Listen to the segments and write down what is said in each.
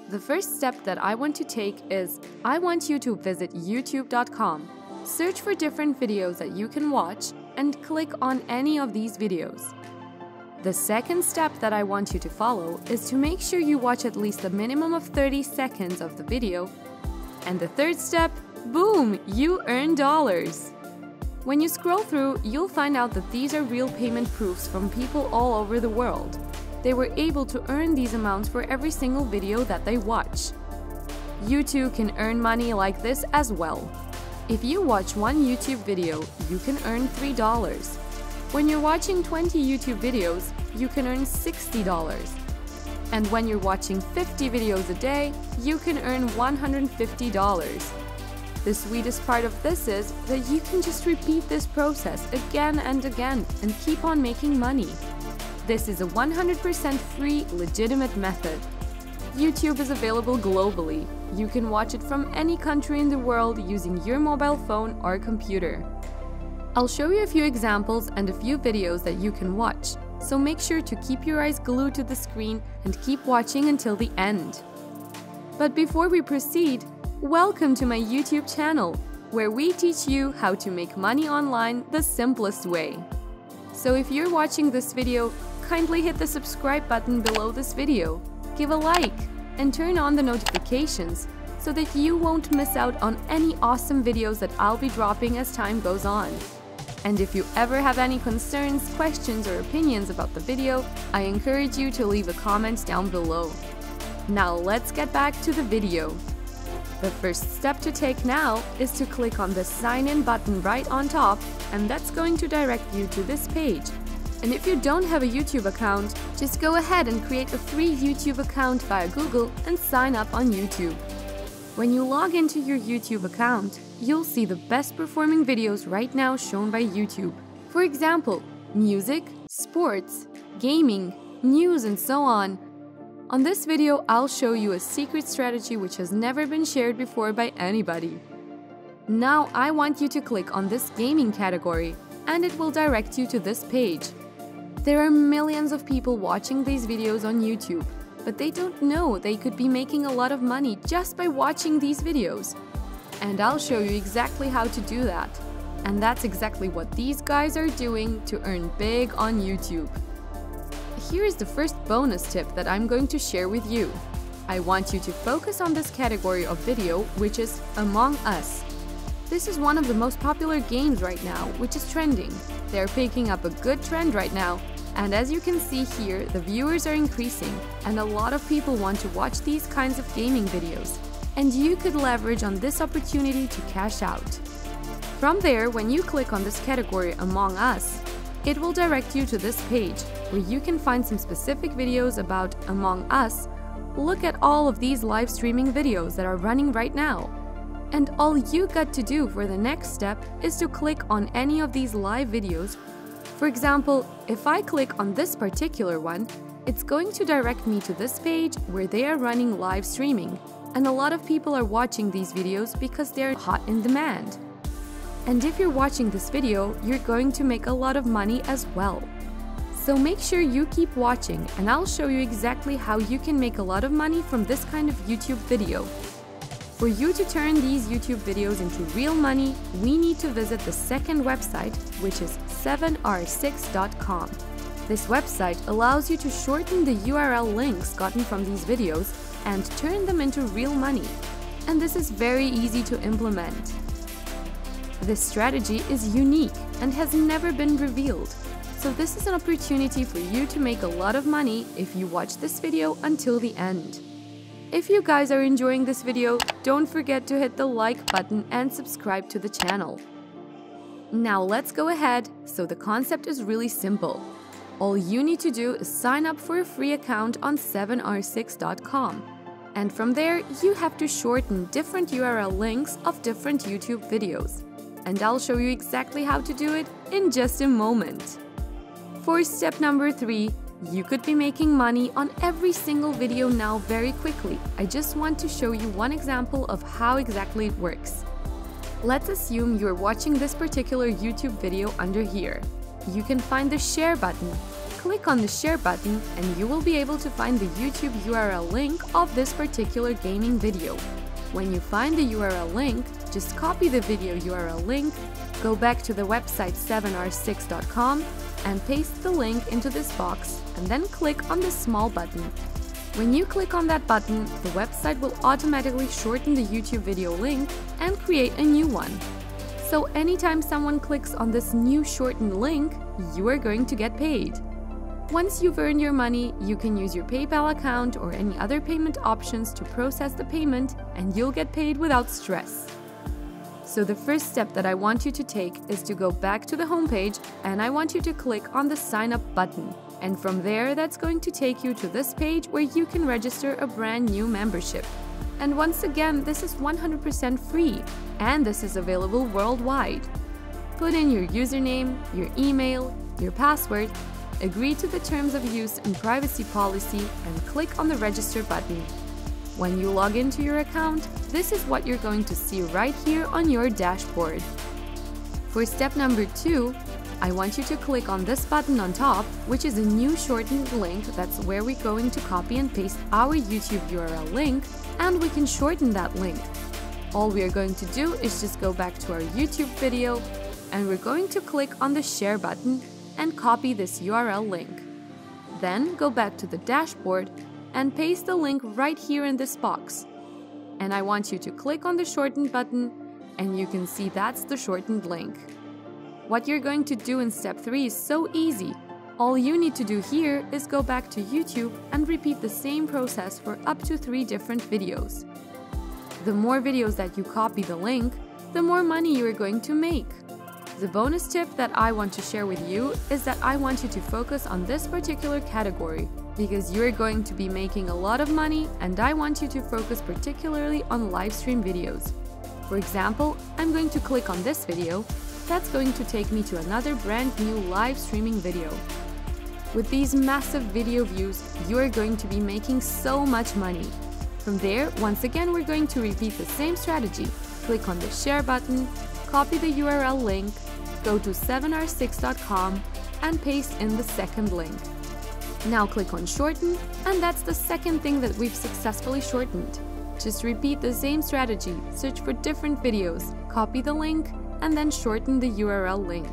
The first step that I want to take is I want you to visit youtube.com. Search for different videos that you can watch and click on any of these videos. The second step that I want you to follow is to make sure you watch at least a minimum of 30 seconds of the video. And the third step, boom, you earn dollars. When you scroll through, you'll find out that these are real payment proofs from people all over the world. They were able to earn these amounts for every single video that they watch. You too can earn money like this as well. If you watch one YouTube video, you can earn $3. When you're watching 20 YouTube videos, you can earn $60. And when you're watching 50 videos a day, you can earn $150. The sweetest part of this is that you can just repeat this process again and again and keep on making money. This is a 100% free, legitimate method. YouTube is available globally. You can watch it from any country in the world using your mobile phone or computer. I'll show you a few examples and a few videos that you can watch, so make sure to keep your eyes glued to the screen and keep watching until the end. But before we proceed, welcome to my YouTube channel, where we teach you how to make money online the simplest way. So if you're watching this video, kindly hit the subscribe button below this video, give a like, and turn on the notifications so that you won't miss out on any awesome videos that I'll be dropping as time goes on. And if you ever have any concerns, questions, or opinions about the video, I encourage you to leave a comment down below. Now let's get back to the video. The first step to take now is to click on the sign in button right on top, and that's going to direct you to this page. And if you don't have a YouTube account, just go ahead and create a free YouTube account via Google and sign up on YouTube. When you log into your YouTube account, you'll see the best performing videos right now shown by YouTube. For example, music, sports, gaming, news, and so on. On this video, I'll show you a secret strategy which has never been shared before by anybody. Now I want you to click on this gaming category, and it will direct you to this page. There are millions of people watching these videos on YouTube, but they don't know they could be making a lot of money just by watching these videos. And I'll show you exactly how to do that. And that's exactly what these guys are doing to earn big on YouTube. Here is the first bonus tip that I'm going to share with you. I want you to focus on this category of video, which is Among Us. This is one of the most popular games right now, which is trending. They're picking up a good trend right now, and as you can see here, the viewers are increasing, and a lot of people want to watch these kinds of gaming videos. And you could leverage on this opportunity to cash out. From there, when you click on this category Among Us, it will direct you to this page, where you can find some specific videos about Among Us. Look at all of these live streaming videos that are running right now. And all you got to do for the next step is to click on any of these live videos. For example, if I click on this particular one, it's going to direct me to this page where they are running live streaming. And a lot of people are watching these videos because they're hot in demand. And if you're watching this video, you're going to make a lot of money as well. So make sure you keep watching, and I'll show you exactly how you can make a lot of money from this kind of YouTube video. For you to turn these YouTube videos into real money, we need to visit the second website, which is 7r6.com. This website allows you to shorten the URL links gotten from these videos and turn them into real money. And this is very easy to implement. This strategy is unique and has never been revealed. So this is an opportunity for you to make a lot of money if you watch this video until the end. If you guys are enjoying this video, don't forget to hit the like button and subscribe to the channel. Now let's go ahead. So the concept is really simple. All you need to do is sign up for a free account on 7r6.com. And from there, you have to shorten different URL links of different YouTube videos. And I'll show you exactly how to do it in just a moment. For step number 3, you could be making money on every single video now very quickly. I just want to show you one example of how exactly it works. Let's assume you're watching this particular YouTube video under here. You can find the share button. click on the share button and you will be able to find the YouTube URL link of this particular gaming video. When you find the URL link, just copy the video URL link, go back to the website 7r6.com and paste the link into this box and then click on the small button. When you click on that button, the website will automatically shorten the YouTube video link and create a new one. So anytime someone clicks on this new shortened link, you are going to get paid. Once you've earned your money, you can use your PayPal account or any other payment options to process the payment and you'll get paid without stress. So the first step that I want you to take is to go back to the homepage and I want you to click on the sign up button. And from there, that's going to take you to this page where you can register a brand new membership. And once again, this is 100% free and this is available worldwide. Put in your username, your email, your password, agree to the terms of use and privacy policy and click on the register button. When you log into your account, this is what you're going to see right here on your dashboard. For step number 2, I want you to click on this button on top, which is a new shortened link. That's where we're going to copy and paste our YouTube URL link, and we can shorten that link. All we are going to do is just go back to our YouTube video, and we're going to click on the share button and copy this URL link. Then go back to the dashboard and paste the link right here in this box. And I want you to click on the shortened button, and you can see that's the shortened link. What you're going to do in step 3 is so easy. All you need to do here is go back to YouTube and repeat the same process for up to 3 different videos. The more videos that you copy the link, the more money you are going to make. The bonus tip that I want to share with you is that I want you to focus on this particular category because you're going to be making a lot of money and I want you to focus particularly on live stream videos. For example, I'm going to click on this video. That's going to take me to another brand new live streaming video. With these massive video views, you are going to be making so much money. From there, once again, we're going to repeat the same strategy. Click on the share button, copy the URL link, go to 7r6.com and paste in the second link. Now click on shorten, and that's the second thing that we've successfully shortened. Just repeat the same strategy, search for different videos, copy the link, and then shorten the URL link.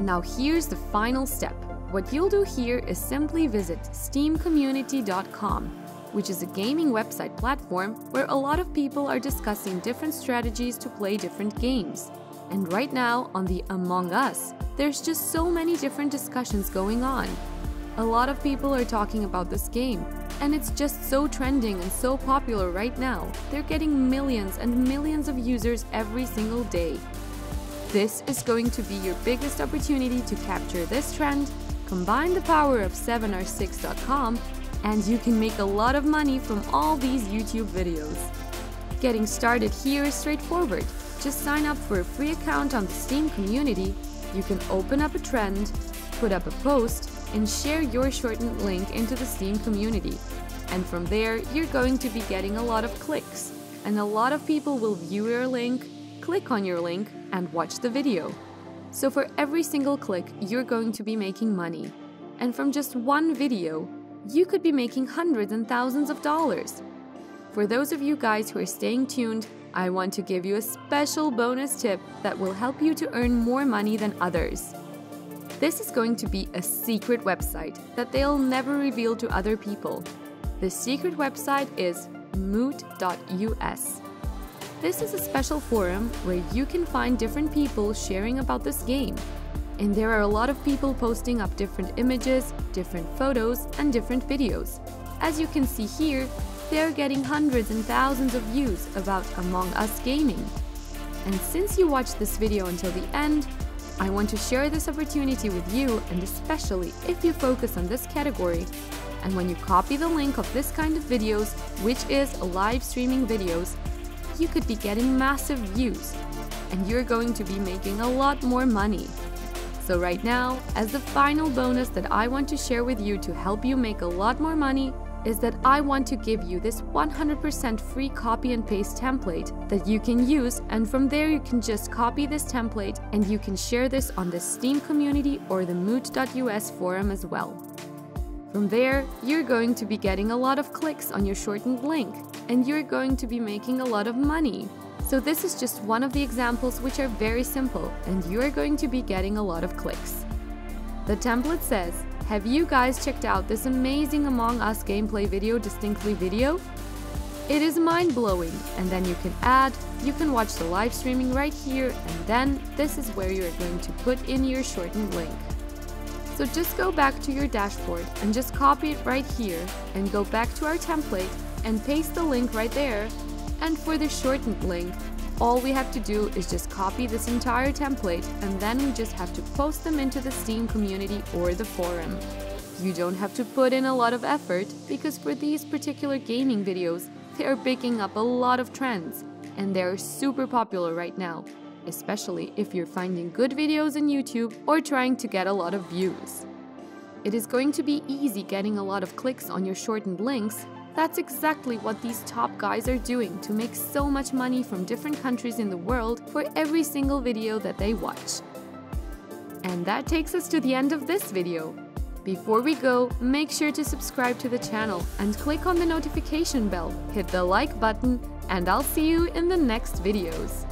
Now here's the final step. What you'll do here is simply visit steamcommunity.com, which is a gaming website platform where a lot of people are discussing different strategies to play different games. And right now, on the Among Us, there's just so many different discussions going on. A lot of people are talking about this game, and it's just so trending and so popular right now. They're getting millions and millions of users every single day. This is going to be your biggest opportunity to capture this trend, combine the power of 7r6.com, and you can make a lot of money from all these YouTube videos. Getting started here is straightforward. Just sign up for a free account on the Steam community. You can open up a trend, put up a post, and share your shortened link into the Steam community. And from there, you're going to be getting a lot of clicks, and a lot of people will view your link, click on your link, and watch the video. So for every single click, you're going to be making money. And from just one video, you could be making hundreds and thousands of dollars. For those of you guys who are staying tuned, I want to give you a special bonus tip that will help you to earn more money than others. This is going to be a secret website that they'll never reveal to other people. The secret website is moot.us. This is a special forum where you can find different people sharing about this game. And there are a lot of people posting up different images, different photos, and different videos. As you can see here, they're getting hundreds and thousands of views about Among Us gaming. And since you watched this video until the end, I want to share this opportunity with you, and especially if you focus on this category. And when you copy the link of this kind of videos, which is live streaming videos, you could be getting massive views, and you're going to be making a lot more money. So right now, as the final bonus that I want to share with you to help you make a lot more money, is that I want to give you this 100% free copy and paste template that you can use, and from there you can just copy this template and you can share this on the Steam community or the moot.us forum as well. From there, you're going to be getting a lot of clicks on your shortened link, and you're going to be making a lot of money. So this is just one of the examples which are very simple, and you're going to be getting a lot of clicks. The template says, have you guys checked out this amazing Among Us gameplay video, Distinctly Video? It is mind-blowing, and then you can watch the live streaming right here, and then this is where you're going to put in your shortened link. So just go back to your dashboard and just copy it right here, and go back to our template and paste the link right there. And for the shortened link, all we have to do is just copy this entire template, and then we just have to post them into the Steam community or the forum. You don't have to put in a lot of effort, because for these particular gaming videos, they are picking up a lot of trends, and they are super popular right now, especially if you're finding good videos on YouTube or trying to get a lot of views. It is going to be easy getting a lot of clicks on your shortened links. That's exactly what these top guys are doing to make so much money from different countries in the world for every single video that they watch. And that takes us to the end of this video. Before we go, make sure to subscribe to the channel and click on the notification bell, hit the like button, and I'll see you in the next videos.